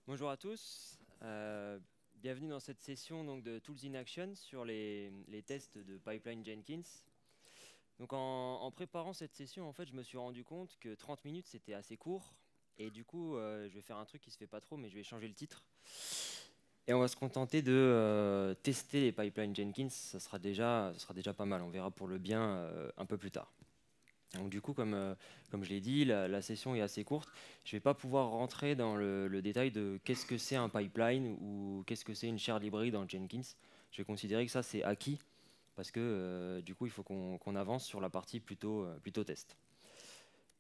Bonjour à tous, bienvenue dans cette session donc, de Tools in Action sur les tests de Pipeline Jenkins. Donc en préparant cette session, en fait, je me suis rendu compte que 30 minutes c'était assez court et du coup je vais faire un truc qui se fait pas trop mais je vais changer le titre. Et on va se contenter de tester les pipelines Jenkins, ça sera déjà pas mal, on verra pour le bien un peu plus tard. Donc du coup, comme je l'ai dit, la session est assez courte. Je ne vais pas pouvoir rentrer dans le détail de qu'est-ce que c'est un pipeline ou qu'est-ce que c'est une shared library dans Jenkins. Je vais considérer que ça, c'est acquis parce que du coup, il faut qu'on avance sur la partie plutôt test.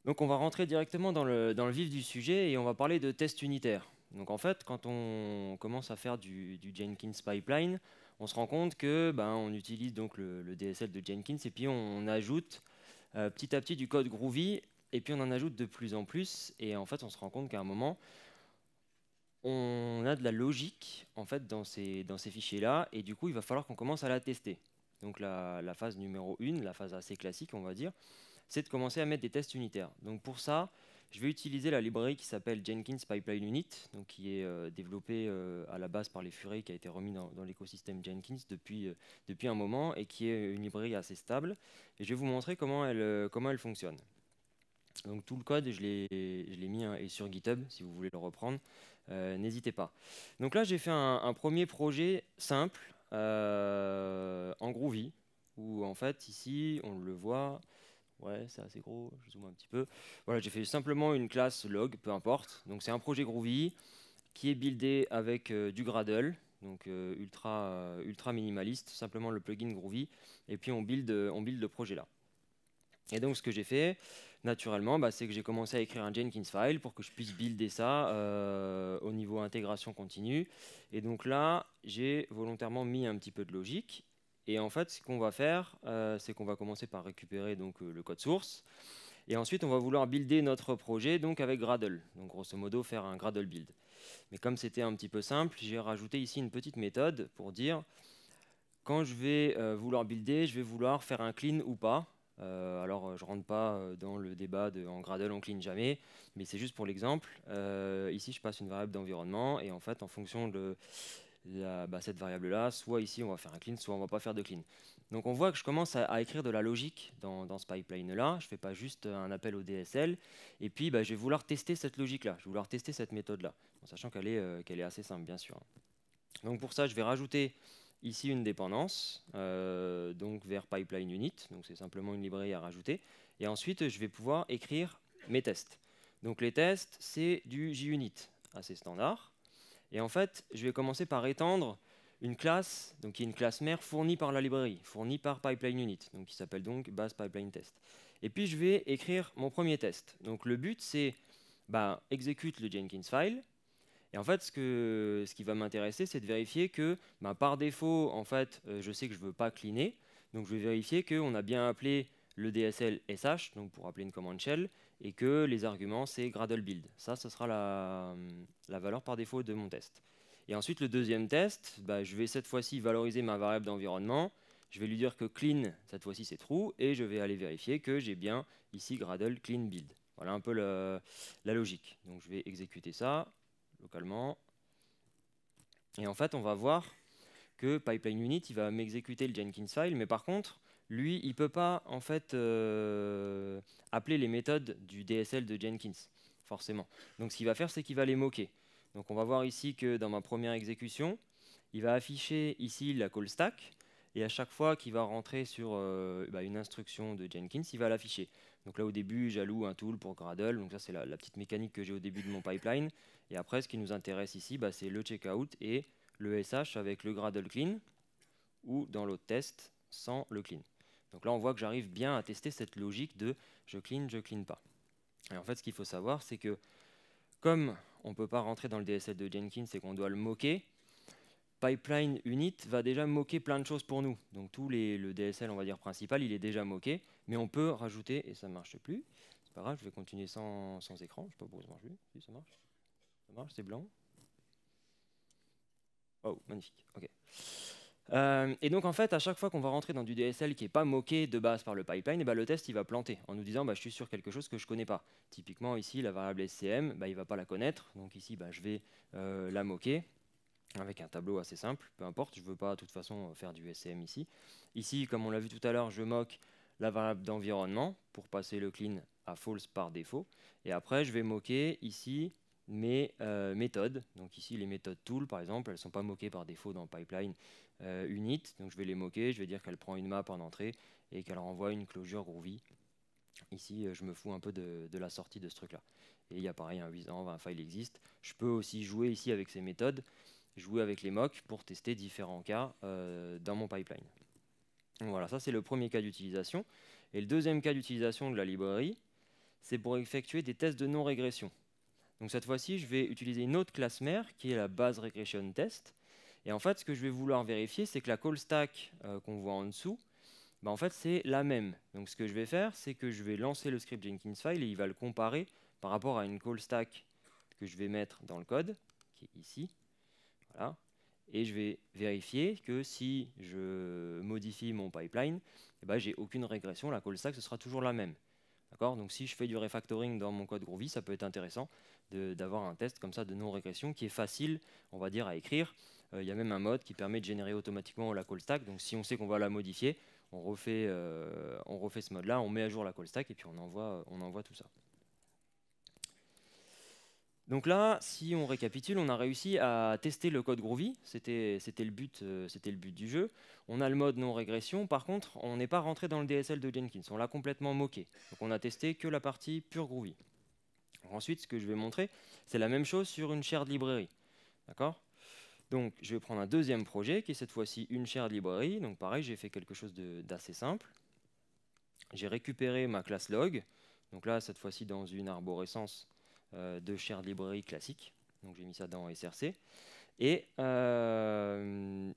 Donc on va rentrer directement dans le vif du sujet et on va parler de test unitaire. Donc en fait, quand on commence à faire du Jenkins pipeline, on se rend compte que on utilise donc le DSL de Jenkins et puis on ajoute petit à petit du code Groovy, et puis on en ajoute de plus en plus, et en fait on se rend compte qu'à un moment, on a de la logique en fait dans ces fichiers-là, et du coup il va falloir qu'on commence à la tester. Donc la phase numéro 1, la phase assez classique on va dire, c'est de commencer à mettre des tests unitaires. Donc pour ça, je vais utiliser la librairie qui s'appelle Jenkins Pipeline Unit, donc qui est développée à la base par les Furay, qui a été remis dans l'écosystème Jenkins depuis un moment, et qui est une librairie assez stable. Et je vais vous montrer comment elle fonctionne. Donc tout le code, je l'ai mis et sur GitHub, si vous voulez le reprendre, n'hésitez pas. Donc là, j'ai fait un premier projet simple en Groovy, où en fait, ici, on le voit, ouais, c'est assez gros, je zoome un petit peu. Voilà, j'ai fait simplement une classe log, peu importe. Donc c'est un projet Groovy qui est buildé avec du Gradle, donc ultra minimaliste, simplement le plugin Groovy, et puis on build le projet là. Et donc ce que j'ai fait, naturellement, c'est que j'ai commencé à écrire un Jenkins file pour que je puisse builder ça au niveau intégration continue. Et donc là, j'ai volontairement mis un petit peu de logique. Et en fait, ce qu'on va faire, c'est qu'on va commencer par récupérer donc, le code source. Et ensuite, on va vouloir builder notre projet donc, avec Gradle. Donc grosso modo, faire un Gradle build. Mais comme c'était un petit peu simple, j'ai rajouté ici une petite méthode pour dire quand je vais vouloir builder, je vais vouloir faire un clean ou pas. Alors, je ne rentre pas dans le débat de en Gradle, on clean jamais, mais c'est juste pour l'exemple. Ici, je passe une variable d'environnement et en fait, en fonction de cette variable-là, soit ici, on va faire un clean, soit on ne va pas faire de clean. Donc, on voit que je commence à écrire de la logique dans ce pipeline-là. Je ne fais pas juste un appel au DSL. Et puis, je vais vouloir tester cette logique-là. Je vais vouloir tester cette méthode-là, en sachant qu'elle est assez simple, bien sûr. Donc pour ça, je vais rajouter ici une dépendance, donc vers pipeline unit, donc c'est simplement une librairie à rajouter. Et ensuite, je vais pouvoir écrire mes tests. Donc les tests, c'est du JUnit assez standard. Et en fait, je vais commencer par étendre une classe, donc qui est une classe mère fournie par la librairie, fournie par pipeline unit, donc qui s'appelle donc base pipeline test. Et puis je vais écrire mon premier test. Donc le but, c'est exécute le Jenkins file. Et en fait, ce qui va m'intéresser, c'est de vérifier que par défaut, en fait, je sais que je ne veux pas cleaner. Donc je vais vérifier qu'on a bien appelé le DSL SH, donc pour appeler une commande shell, et que les arguments, c'est Gradle build. Ça, ce sera la valeur par défaut de mon test. Et ensuite, le deuxième test, je vais cette fois-ci valoriser ma variable d'environnement. Je vais lui dire que clean, cette fois-ci, c'est true, et je vais aller vérifier que j'ai bien ici Gradle clean build. Voilà un peu la logique. Donc je vais exécuter ça localement. Et en fait, on va voir que Pipeline Unit, il va m'exécuter le Jenkins file, mais par contre, lui, il ne peut pas en fait appeler les méthodes du DSL de Jenkins, forcément. Donc ce qu'il va faire, c'est qu'il va les moquer. Donc on va voir ici que dans ma première exécution, il va afficher ici la call stack, et à chaque fois qu'il va rentrer sur une instruction de Jenkins, il va l'afficher. Donc là, au début, j'alloue un tool pour Gradle. Donc ça, c'est la petite mécanique que j'ai au début de mon pipeline. Et après, ce qui nous intéresse ici, c'est le checkout et le SH avec le Gradle clean ou dans l'autre test sans le clean. Donc là, on voit que j'arrive bien à tester cette logique de je clean pas. Et en fait, ce qu'il faut savoir, c'est que comme on ne peut pas rentrer dans le DSL de Jenkins et qu'on doit le moquer, Pipeline Unit va déjà moquer plein de choses pour nous. Donc le DSL, on va dire principal, il est déjà moqué, mais on peut rajouter, et ça ne marche plus. C'est pas grave, je vais continuer sans écran. Je ne sais pas pourquoi ça marche plus. Si, ça marche. Ça marche, c'est blanc. Oh, magnifique. Ok. Et donc en fait, à chaque fois qu'on va rentrer dans du DSL qui n'est pas moqué de base par le pipeline, et ben, le test il va planter en nous disant bah, je suis sur quelque chose que je ne connais pas. Typiquement ici, la variable SCM, bah, il ne va pas la connaître. Donc ici, bah, je vais la moquer avec un tableau assez simple, peu importe, je ne veux pas de toute façon faire du SCM ici. Ici, comme on l'a vu tout à l'heure, je moque la variable d'environnement pour passer le clean à false par défaut. Et après, je vais moquer ici mes méthodes. Donc ici, les méthodes tool, par exemple, elles ne sont pas moquées par défaut dans pipeline unit. Donc je vais les moquer, je vais dire qu'elle prend une map en entrée et qu'elle renvoie une closure groovy. Ici, je me fous un peu de la sortie de ce truc-là. Et il y a pareil, un 820 un file existe. Je peux aussi jouer ici avec ces méthodes, jouer avec les mocks pour tester différents cas dans mon pipeline. Donc voilà, ça c'est le premier cas d'utilisation. Et le deuxième cas d'utilisation de la librairie, c'est pour effectuer des tests de non-régression. Donc cette fois-ci, je vais utiliser une autre classe mère qui est la base regression test. Et en fait, ce que je vais vouloir vérifier, c'est que la call stack qu'on voit en dessous, bah en fait, c'est la même. Donc ce que je vais faire, c'est que je vais lancer le script Jenkins file et il va le comparer par rapport à une call stack que je vais mettre dans le code, qui est ici. Voilà. Et je vais vérifier que si je modifie mon pipeline, eh ben, j'ai aucune régression, la call stack ce sera toujours la même. Donc si je fais du refactoring dans mon code Groovy, ça peut être intéressant d'avoir un test comme ça de non-régression qui est facile, on va dire, à écrire. Il y a même un mode qui permet de générer automatiquement la call stack. Donc si on sait qu'on va la modifier, on refait ce mode-là, on met à jour la call stack et puis on envoie tout ça. Donc là, si on récapitule, on a réussi à tester le code Groovy, c'était le but du jeu. On a le mode non-régression, par contre, on n'est pas rentré dans le DSL de Jenkins, on l'a complètement moqué. Donc on a testé que la partie pure Groovy. Ensuite, ce que je vais montrer, c'est la même chose sur une shared librairie. D'accord ? Donc je vais prendre un deuxième projet, qui est cette fois-ci une shared librairie. Donc pareil, j'ai fait quelque chose d'assez simple. J'ai récupéré ma classe log. Donc là, cette fois-ci, dans une arborescence de shared librairie classique. Donc j'ai mis ça dans SRC. Et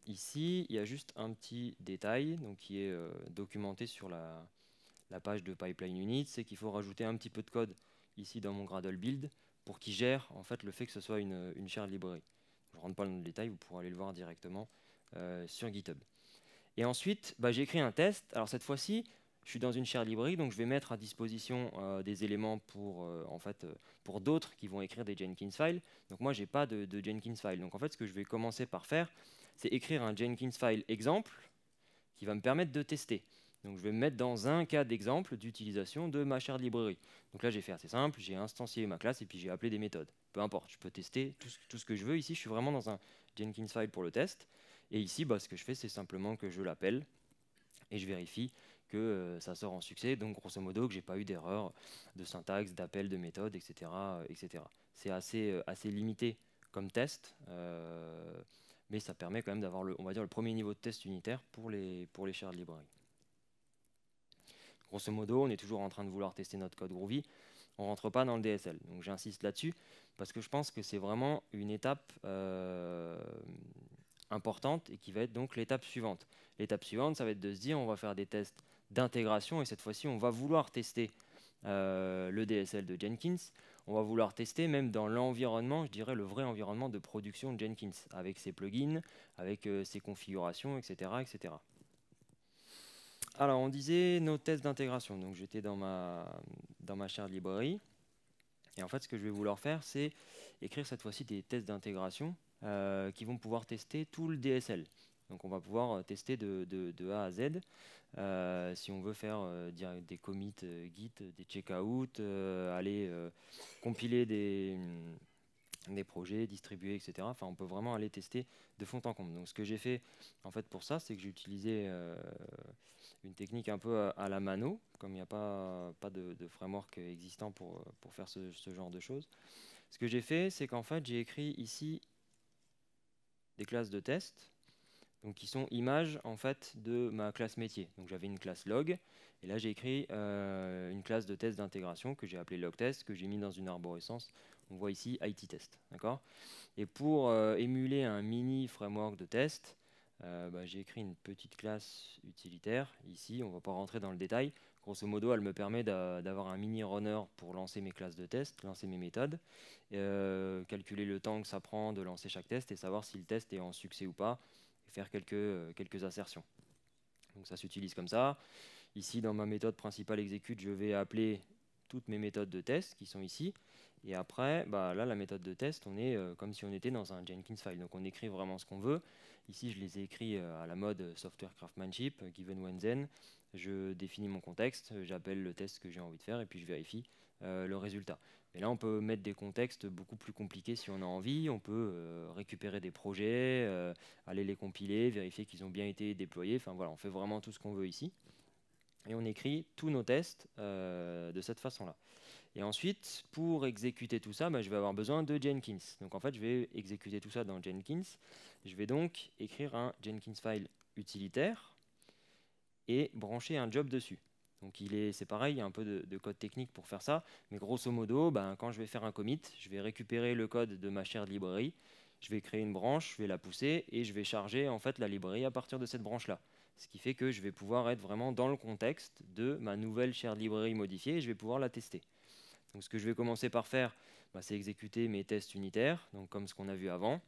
ici, il y a juste un petit détail donc, qui est documenté sur la page de Pipeline Unit, c'est qu'il faut rajouter un petit peu de code ici dans mon Gradle build pour qu'il gère en fait, le fait que ce soit une shared librairie. Je ne rentre pas dans le détail, vous pourrez aller le voir directement sur GitHub. Et ensuite, bah, j'ai écrit un test. Alors cette fois-ci, je suis dans une shared librairie, donc je vais mettre à disposition des éléments pour d'autres qui vont écrire des Jenkins files. Donc moi, je n'ai pas de Jenkins file. Donc en fait, ce que je vais commencer par faire, c'est écrire un Jenkins file exemple qui va me permettre de tester. Donc je vais me mettre dans un cas d'exemple d'utilisation de ma shared librairie. Donc là, j'ai fait assez simple, j'ai instancié ma classe et puis j'ai appelé des méthodes. Peu importe, je peux tester tout ce que je veux. Ici, je suis vraiment dans un Jenkins file pour le test. Et ici, bah, ce que je fais, c'est simplement que je l'appelle et je vérifie que ça sort en succès. Donc, grosso modo, que je n'ai pas eu d'erreur de syntaxe, d'appel de méthode, etc. etc. C'est assez limité comme test, mais ça permet quand même d'avoir on va dire, le premier niveau de test unitaire pour les shared librairies. Grosso modo, on est toujours en train de vouloir tester notre code Groovy. On ne rentre pas dans le DSL. Donc, j'insiste là-dessus parce que je pense que c'est vraiment une étape importante et qui va être donc l'étape suivante. L'étape suivante, ça va être de se dire on va faire des tests d'intégration et cette fois-ci, on va vouloir tester le DSL de Jenkins. On va vouloir tester même dans l'environnement, je dirais le vrai environnement de production de Jenkins, avec ses plugins, avec ses configurations, etc., etc. Alors, on disait nos tests d'intégration. Donc, j'étais dans ma shared librairie. Et en fait, ce que je vais vouloir faire, c'est écrire cette fois-ci des tests d'intégration qui vont pouvoir tester tout le DSL. Donc, on va pouvoir tester de A à Z. Si on veut faire des commits Git, des checkouts, aller compiler des projets, distribuer, etc. Enfin, on peut vraiment aller tester de fond en comble. Donc, ce que j'ai fait en fait pour ça, c'est que j'ai utilisé une technique un peu à la mano, comme il n'y a pas de framework existant pour faire ce genre de choses. Ce que j'ai fait, c'est qu'en fait, j'ai écrit ici des classes de test, donc qui sont images en fait de ma classe métier. Donc j'avais une classe log, et là j'ai écrit une classe de test d'intégration que j'ai appelée logtest, que j'ai mis dans une arborescence. On voit ici IT-test, d'accord. Et pour émuler un mini framework de test, j'ai écrit une petite classe utilitaire. Ici, on ne va pas rentrer dans le détail. Grosso modo, elle me permet d'avoir un mini runner pour lancer mes classes de test, lancer mes méthodes, calculer le temps que ça prend de lancer chaque test et savoir si le test est en succès ou pas. faire quelques assertions. Donc ça s'utilise comme ça. Ici, dans ma méthode principale exécute, je vais appeler toutes mes méthodes de test qui sont ici. Et après, bah, là, la méthode de test, on est comme si on était dans un Jenkins file. Donc on écrit vraiment ce qu'on veut. Ici, je les ai écrits à la mode software craftsmanship, given when then. Je définis mon contexte, j'appelle le test que j'ai envie de faire et puis je vérifie le résultat. Et là, on peut mettre des contextes beaucoup plus compliqués si on a envie. On peut récupérer des projets, aller les compiler, vérifier qu'ils ont bien été déployés. Enfin voilà, on fait vraiment tout ce qu'on veut ici. Et on écrit tous nos tests de cette façon-là. Et ensuite, pour exécuter tout ça, bah, je vais avoir besoin de Jenkins. Donc en fait, je vais exécuter tout ça dans Jenkins. Je vais donc écrire un Jenkins file utilitaire et brancher un job dessus. Donc c'est pareil, il y a un peu de code technique pour faire ça, mais grosso modo, ben, quand je vais faire un commit, je vais récupérer le code de ma shared library, je vais créer une branche, je vais la pousser et je vais charger en fait la librairie à partir de cette branche-là. Ce qui fait que je vais pouvoir être vraiment dans le contexte de ma nouvelle shared library modifiée et je vais pouvoir la tester. Donc ce que je vais commencer par faire, ben, c'est exécuter mes tests unitaires, donc comme ce qu'on a vu avant.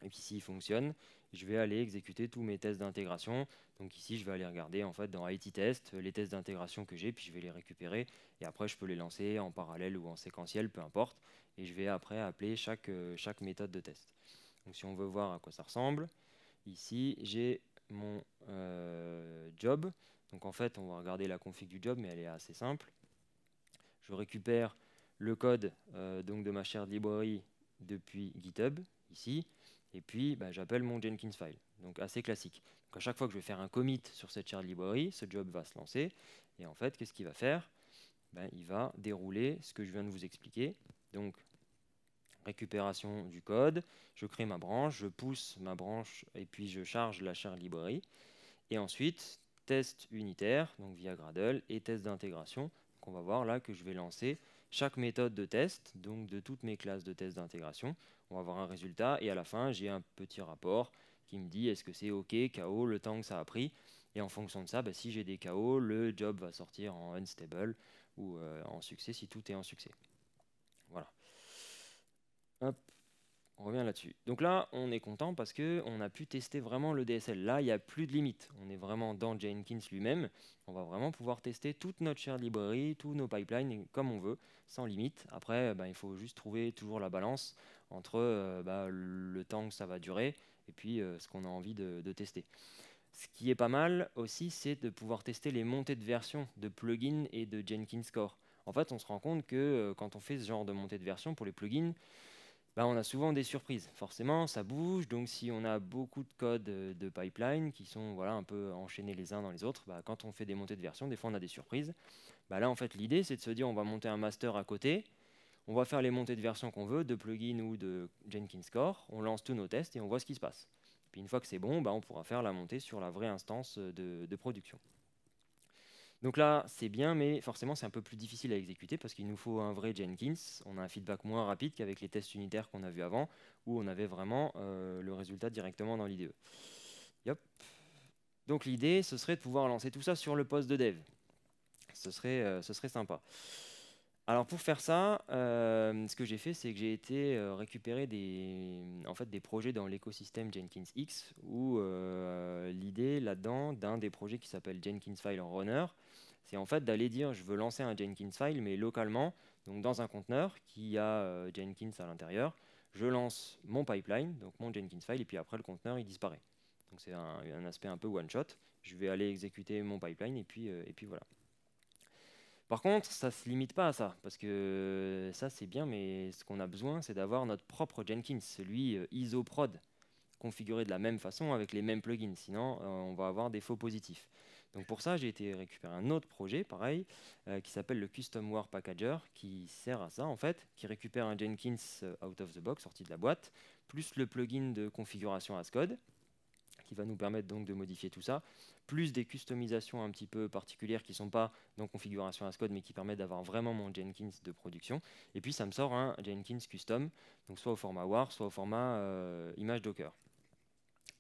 Et puis s'il fonctionne, je vais aller exécuter tous mes tests d'intégration. Donc ici, je vais aller regarder en fait dans IT test les tests d'intégration que j'ai, puis je vais les récupérer. Et après, je peux les lancer en parallèle ou en séquentiel, peu importe. Et je vais après appeler chaque méthode de test. Donc si on veut voir à quoi ça ressemble, ici, j'ai mon job. Donc en fait, on va regarder la config du job, mais elle est assez simple. Je récupère le code donc de ma shared library depuis GitHub, ici. Et puis, bah, j'appelle mon Jenkins file. Donc, assez classique. Donc, à chaque fois que je vais faire un commit sur cette shared library, ce job va se lancer. Et en fait, qu'est-ce qu'il va faire? Ben, il va dérouler ce que je viens de vous expliquer. Donc, récupération du code. Je crée ma branche, je pousse ma branche et puis je charge la shared library. Et ensuite, test unitaire, donc via Gradle, et test d'intégration. Donc, on va voir là que je vais lancer chaque méthode de test, donc de toutes mes classes de test d'intégration. On va avoir un résultat et à la fin, j'ai un petit rapport qui me dit est-ce que c'est OK, KO, le temps que ça a pris. Et en fonction de ça, bah, si j'ai des KO, le job va sortir en unstable ou en succès si tout est en succès. Voilà. Hop. On revient là-dessus. Donc là, on est content parce qu'on a pu tester vraiment le DSL. Là, il n'y a plus de limite. On est vraiment dans Jenkins lui-même. On va vraiment pouvoir tester toute notre shared library, tous nos pipelines comme on veut, sans limite. Après, il faut juste trouver toujours la balance entre le temps que ça va durer et puis ce qu'on a envie de tester. Ce qui est pas mal aussi, c'est de pouvoir tester les montées de version de plugins et de Jenkins Core. En fait, on se rend compte que quand on fait ce genre de montée de version pour les plugins, on a souvent des surprises. Forcément, ça bouge. Donc, si on a beaucoup de codes de pipeline qui sont un peu enchaînés les uns dans les autres, quand on fait des montées de version, des fois, on a des surprises. Là, en fait, l'idée, c'est de se dire on va monter un master à côté. On va faire les montées de version qu'on veut, de plugin ou de Jenkins Core. On lance tous nos tests et on voit ce qui se passe. Puis, une fois que c'est bon, on pourra faire la montée sur la vraie instance de production. Donc là, c'est bien, mais forcément, c'est un peu plus difficile à exécuter parce qu'il nous faut un vrai Jenkins. On a un feedback moins rapide qu'avec les tests unitaires qu'on a vus avant, où on avait vraiment le résultat directement dans l'IDE. Yep. Donc l'idée, ce serait de pouvoir lancer tout ça sur le poste de dev. Ce serait sympa. Alors pour faire ça, ce que j'ai fait, c'est que j'ai été récupérer des projets dans l'écosystème Jenkins X, où l'idée là-dedans d'un des projets qui s'appelle Jenkins File Runner, c'est en fait d'aller dire je veux lancer un Jenkins File, mais localement, donc dans un conteneur qui a Jenkins à l'intérieur. Je lance mon pipeline, donc mon Jenkins File, et puis après le conteneur il disparaît. Donc c'est un aspect un peu one-shot. Je vais aller exécuter mon pipeline et puis voilà. Par contre, ça ne se limite pas à ça, parce que ça c'est bien, mais ce qu'on a besoin, c'est d'avoir notre propre Jenkins, celui ISO prod, configuré de la même façon avec les mêmes plugins, sinon on va avoir des faux positifs. Donc pour ça, j'ai été récupérer un autre projet, pareil, qui s'appelle le CustomWare Packager, qui sert à ça en fait, qui récupère un Jenkins out of the box, sorti de la boîte, plus le plugin de configuration Ascode, qui va nous permettre donc de modifier tout ça, plus des customisations un petit peu particulières qui ne sont pas dans configuration Ascode, mais qui permettent d'avoir vraiment mon Jenkins de production. Et puis ça me sort un Jenkins custom, donc soit au format WAR, soit au format image Docker.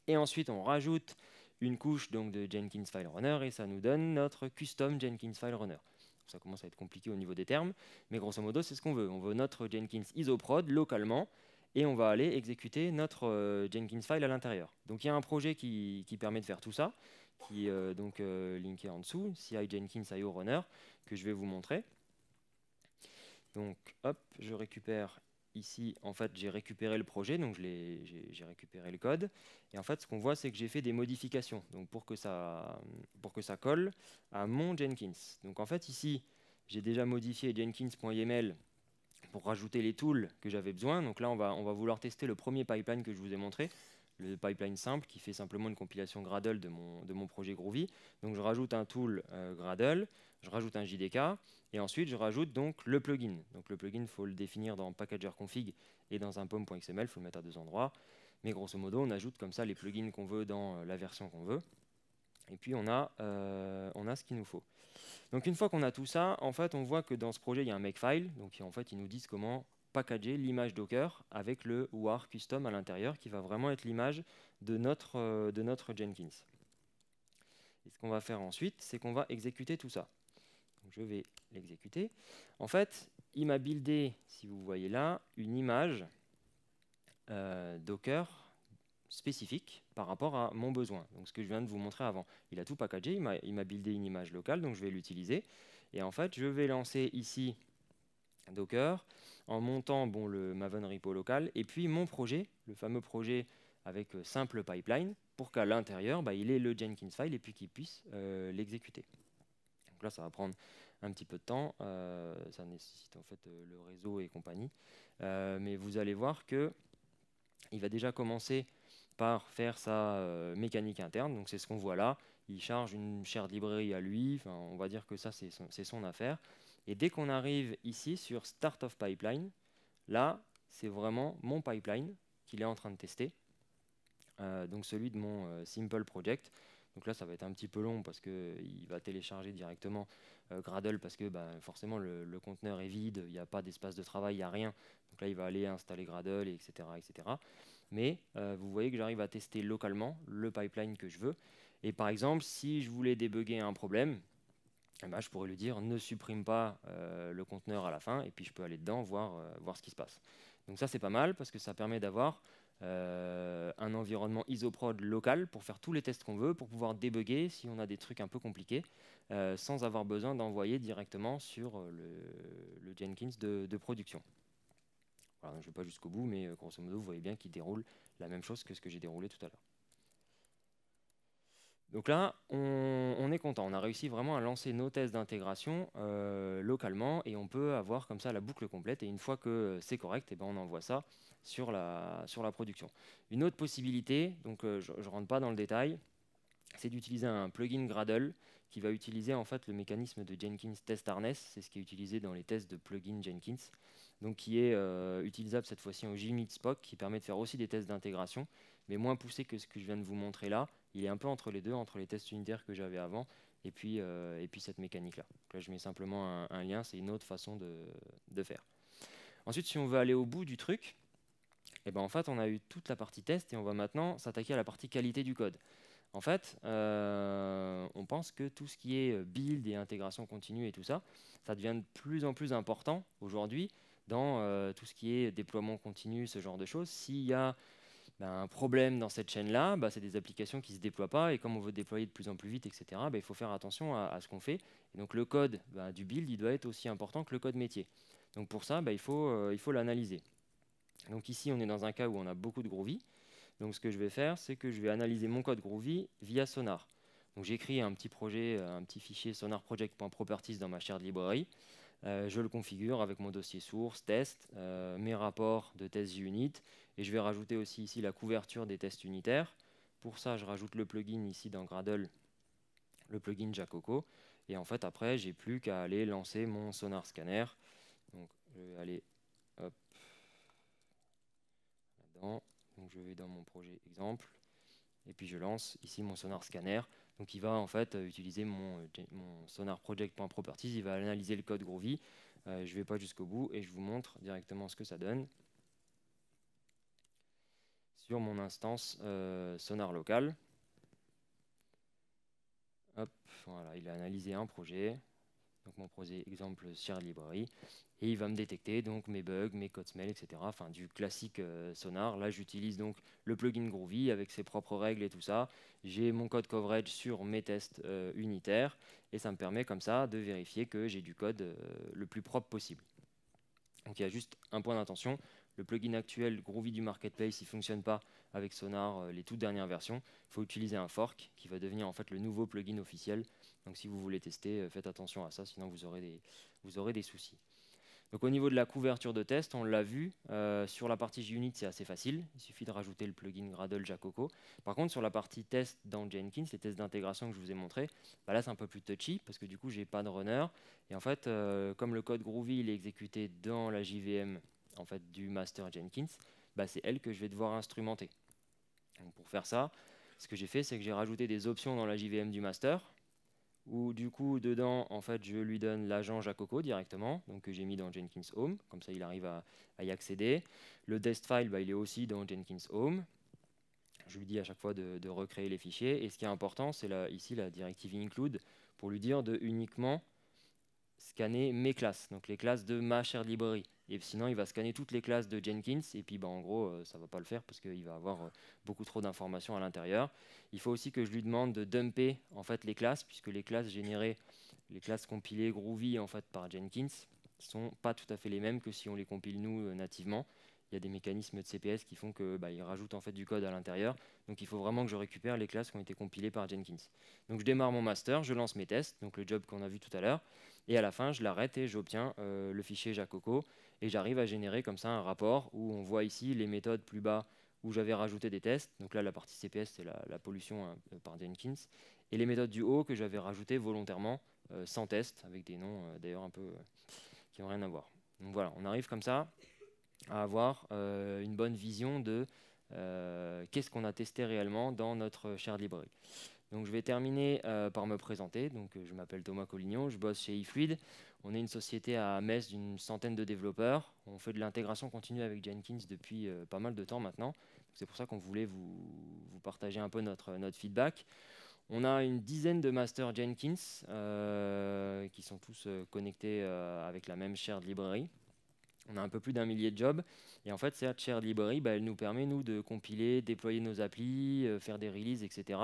Et ensuite, on rajoute une couche donc, de Jenkins File Runner et ça nous donne notre custom Jenkins File Runner. Ça commence à être compliqué au niveau des termes, mais grosso modo, c'est ce qu'on veut. On veut notre Jenkins ISOProd localement et on va aller exécuter notre Jenkins file à l'intérieur. Donc il y a un projet qui permet de faire tout ça, qui est donc linké en dessous, CI Jenkins IO Runner, que je vais vous montrer. Donc hop, je récupère ici, en fait j'ai récupéré le projet, donc j'ai récupéré le code, et en fait ce qu'on voit c'est que j'ai fait des modifications donc pour que ça colle à mon Jenkins. Donc en fait ici j'ai déjà modifié jenkins.yml pour rajouter les tools que j'avais besoin. Donc là, on va vouloir tester le premier pipeline que je vous ai montré, le pipeline simple qui fait simplement une compilation Gradle de mon projet Groovy. Donc je rajoute un tool Gradle, je rajoute un JDK, et ensuite je rajoute donc le plugin. Donc le plugin, il faut le définir dans packager config et dans un pom.xml, il faut le mettre à deux endroits. Mais grosso modo, on ajoute comme ça les plugins qu'on veut dans la version qu'on veut. Et puis on a ce qu'il nous faut. Donc une fois qu'on a tout ça, en fait, on voit que dans ce projet, il y a un makefile. Donc en fait, ils nous disent comment packager l'image Docker avec le war custom à l'intérieur, qui va vraiment être l'image de notre Jenkins. Et ce qu'on va faire ensuite, c'est qu'on va exécuter tout ça. Donc, je vais l'exécuter. En fait, il m'a buildé, si vous voyez là, une image Docker spécifique par rapport à mon besoin. Donc ce que je viens de vous montrer avant. Il a tout packagé, il m'a buildé une image locale, donc je vais l'utiliser. Et en fait, je vais lancer ici Docker en montant le Maven repo local et puis mon projet, le fameux projet avec simple pipeline, pour qu'à l'intérieur, il ait le Jenkins file et puis qu'il puisse l'exécuter. Donc là, ça va prendre un petit peu de temps, ça nécessite en fait le réseau et compagnie. Mais vous allez voir que il va déjà commencer par faire sa mécanique interne. Donc c'est ce qu'on voit là. Il charge une shared librairie à lui. Enfin, on va dire que ça, c'est son affaire. Et dès qu'on arrive ici sur Start of Pipeline, là, c'est vraiment mon pipeline qu'il est en train de tester. Donc celui de mon Simple Project. Donc là, ça va être un petit peu long parce qu'il va télécharger directement Gradle parce que forcément, le conteneur est vide, il n'y a pas d'espace de travail, il n'y a rien. Donc là, il va aller installer Gradle, etc. etc. Mais vous voyez que j'arrive à tester localement le pipeline que je veux. Et par exemple, si je voulais débugger un problème, je pourrais lui dire ne supprime pas le conteneur à la fin et puis je peux aller dedans voir ce qui se passe. Donc ça c'est pas mal parce que ça permet d'avoir un environnement isoprod local pour faire tous les tests qu'on veut, pour pouvoir débugger si on a des trucs un peu compliqués sans avoir besoin d'envoyer directement sur le Jenkins de production. Voilà, je ne vais pas jusqu'au bout, mais grosso modo vous voyez bien qu'il déroule la même chose que ce que j'ai déroulé tout à l'heure. Donc là, on est content. On a réussi vraiment à lancer nos tests d'intégration localement et on peut avoir comme ça la boucle complète. Et une fois que c'est correct, on envoie ça sur la production. Une autre possibilité, donc je ne rentre pas dans le détail, c'est d'utiliser un plugin Gradle qui va utiliser en fait le mécanisme de Jenkins Test Harness. C'est ce qui est utilisé dans les tests de plugin Jenkins. Donc qui est utilisable cette fois-ci en JMeet Spock, qui permet de faire aussi des tests d'intégration, mais moins poussé que ce que je viens de vous montrer là. Il est un peu entre les deux, entre les tests unitaires que j'avais avant et puis cette mécanique-là. Là, je mets simplement un lien, c'est une autre façon de faire. Ensuite, si on veut aller au bout du truc, en fait, on a eu toute la partie test et on va maintenant s'attaquer à la partie qualité du code. En fait, on pense que tout ce qui est build et intégration continue et tout ça, ça devient de plus en plus important aujourd'hui dans tout ce qui est déploiement continu, ce genre de choses. S'il y a un problème dans cette chaîne-là, c'est des applications qui ne se déploient pas et comme on veut déployer de plus en plus vite, etc., il faut faire attention à ce qu'on fait. Et donc le code du build, il doit être aussi important que le code métier. Donc pour ça, il faut l'analyser. Donc ici, on est dans un cas où on a beaucoup de Groovy. Donc ce que je vais faire, c'est que je vais analyser mon code Groovy via Sonar. Donc j'ai créé un petit projet, un petit fichier sonarproject.properties dans ma shared library. Je le configure avec mon dossier source, test, mes rapports de test unit, et je vais rajouter aussi ici la couverture des tests unitaires. Pour ça, je rajoute le plugin ici dans Gradle, le plugin Jacoco, et en fait après, j'ai plus qu'à aller lancer mon sonar scanner. Donc je vais aller là-dedans. Donc je vais dans mon projet exemple, et puis je lance ici mon sonar scanner. Donc il va en fait utiliser mon sonar project.properties, il va analyser le code Groovy. Je ne vais pas jusqu'au bout et je vous montre directement ce que ça donne sur mon instance sonar local. Hop, voilà, il a analysé un projet. donc mon projet exemple shared library, et il va me détecter donc mes bugs, mes code smell, etc. Enfin du classique Sonar. Là j'utilise donc le plugin Groovy avec ses propres règles et tout ça. J'ai mon code coverage sur mes tests unitaires et ça me permet comme ça de vérifier que j'ai du code le plus propre possible. Donc il y a juste un point d'attention, le plugin actuel Groovy du Marketplace, il ne fonctionne pas avec Sonar, les toutes dernières versions. Il faut utiliser un fork qui va devenir en fait le nouveau plugin officiel. Donc si vous voulez tester, faites attention à ça, sinon vous aurez des soucis. Donc au niveau de la couverture de test, on l'a vu, sur la partie JUnit c'est assez facile, il suffit de rajouter le plugin Gradle Jacoco. Par contre sur la partie test dans Jenkins, les tests d'intégration que je vous ai montré, bah là c'est un peu plus touchy parce que du coup j'ai pas de runner. Et en fait, comme le code Groovy il est exécuté dans la JVM en fait, du master Jenkins, bah, c'est elle que je vais devoir instrumenter. Donc pour faire ça, ce que j'ai fait c'est que j'ai rajouté des options dans la JVM du master, où du coup dedans en fait je lui donne l'agent Jacoco directement, donc que j'ai mis dans Jenkins Home, comme ça il arrive à y accéder. Le test file bah, il est aussi dans Jenkins Home. Je lui dis à chaque fois de recréer les fichiers, et ce qui est important c'est ici la directive include pour lui dire de uniquement scanner mes classes, donc les classes de ma shared library. Et sinon, il va scanner toutes les classes de Jenkins, et puis bah, en gros, ça ne va pas le faire parce qu'il va avoir beaucoup trop d'informations à l'intérieur. Il faut aussi que je lui demande de dumper en fait, les classes, puisque les classes générées, les classes compilées Groovy en fait, par Jenkins, ne sont pas tout à fait les mêmes que si on les compile nous nativement. Il y a des mécanismes de CPS qui font que ils rajoutent en fait du code à l'intérieur. Donc il faut vraiment que je récupère les classes qui ont été compilées par Jenkins. Donc je démarre mon master, je lance mes tests, donc le job qu'on a vu tout à l'heure. Et à la fin, je l'arrête et j'obtiens le fichier Jacoco. Et j'arrive à générer comme ça un rapport où on voit ici les méthodes plus bas où j'avais rajouté des tests. Donc là, la partie CPS, c'est la pollution par Jenkins. Et les méthodes du haut que j'avais rajoutées volontairement sans test, avec des noms d'ailleurs un peu qui n'ont rien à voir. Donc voilà, on arrive comme ça à avoir une bonne vision de qu'est-ce qu'on a testé réellement dans notre shared library. Donc, je vais terminer par me présenter. Donc, je m'appelle Thomas Collignon, je bosse chez eFluid. On est une société à Metz d'une centaine de développeurs. On fait de l'intégration continue avec Jenkins depuis pas mal de temps maintenant. C'est pour ça qu'on voulait vous partager un peu notre feedback. On a une dizaine de masters Jenkins qui sont tous connectés avec la même shared library. On a un peu plus d'1 millier de jobs. Et en fait, cette shared library, elle nous permet, nous, de compiler, déployer nos applis, faire des releases, etc.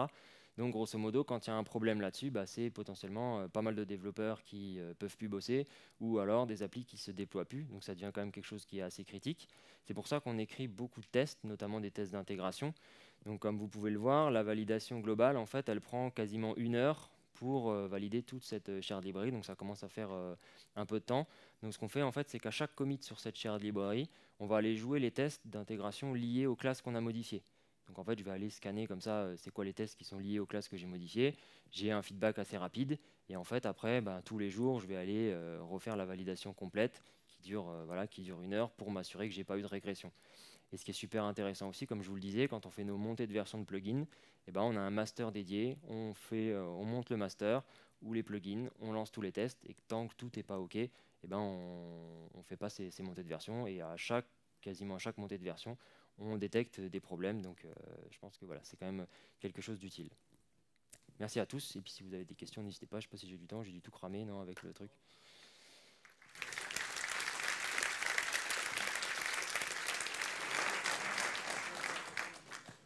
Donc, grosso modo, quand il y a un problème là-dessus, c'est potentiellement pas mal de développeurs qui peuvent plus bosser ou alors des applis qui se déploient plus. Donc, ça devient quand même quelque chose qui est assez critique. C'est pour ça qu'on écrit beaucoup de tests, notamment des tests d'intégration. Donc, comme vous pouvez le voir, la validation globale, en fait, elle prend quasiment 1 heure pour valider toute cette shared library. Donc, ça commence à faire un peu de temps. Donc, ce qu'on fait, en fait, c'est qu'à chaque commit sur cette shared library, on va aller jouer les tests d'intégration liés aux classes qu'on a modifiées. Donc en fait, je vais aller scanner comme ça, c'est quoi les tests qui sont liés aux classes que j'ai modifiées. J'ai un feedback assez rapide. Et en fait, après, tous les jours, je vais aller refaire la validation complète qui dure 1 heure pour m'assurer que je n'ai pas eu de régression. Et ce qui est super intéressant aussi, comme je vous le disais, quand on fait nos montées de version de plugins, on a un master dédié, on monte le master ou les plugins, on lance tous les tests et tant que tout n'est pas OK, on ne fait pas ces montées de version et quasiment à chaque montée de version, on détecte des problèmes. Donc je pense que voilà, c'est quand même quelque chose d'utile. Merci à tous et puis si vous avez des questions, n'hésitez pas. Je ne sais pas si j'ai du temps, j'ai du tout cramé non, avec le truc.